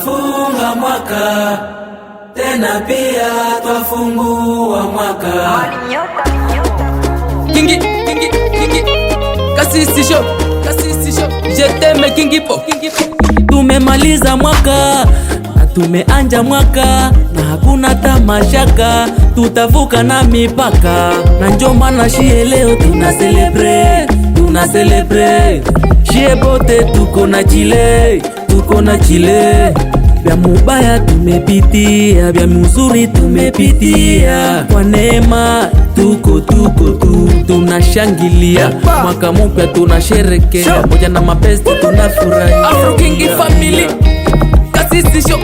tunafunga mwaka, tena pia twafungua mwaka. Kingi Kasisi Show, je t'aime Kingi Po. Tumemaliza mwaka na tumeanja mwaka, na hakuna tamashaka, tutavuka na mipaka. Na njo maana shie leo tuna celebrate, shie bote tuko na chile. Vya mubaya tumepitia, vya mzuri tumepitia, kwa neema tuko tunashangilia. Mwaka mpya tunasherekea, moja na mabesti tunafurahia. Afro King Family, Kasisi Show.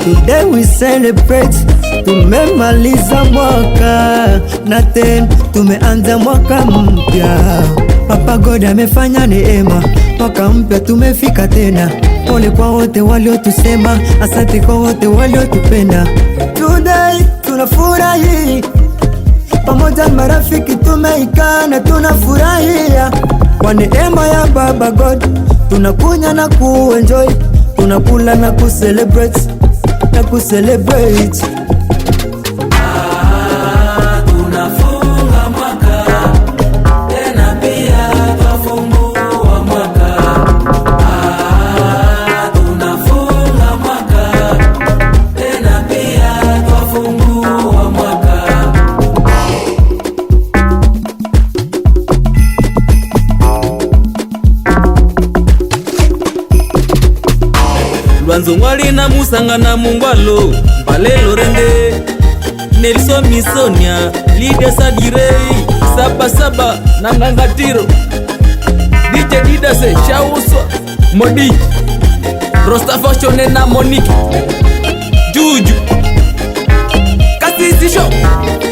Today we celebrate, tumemaliza mwaka na tena tumeanza mwaka mpya. Papa God amefanya neema, mwaka mpya tumefika tena. Pole kwa wote waliotusema, asante kwa wote waliotupenda. Today tunafurahi pamoja na marafiki, tumeikana tunafurahia kwa neema ya Baba God. Tunakunya na kuenjoy, tunakula na kucelebrate. Tunafunga mwaka, tena pia twafungua mwaka. Tunafunga mwaka, tena pia twafungua mwaka. Lwanzo Ngwali na Musanga na Mungwalo, Mbalelo Rende, Nelson Misonia, Lydia Sadirei, Saba na Ngangatiro, DJ Didase, Shauswa, Modi, Rostafa Shone na Monique, Juju, Kasisi Show.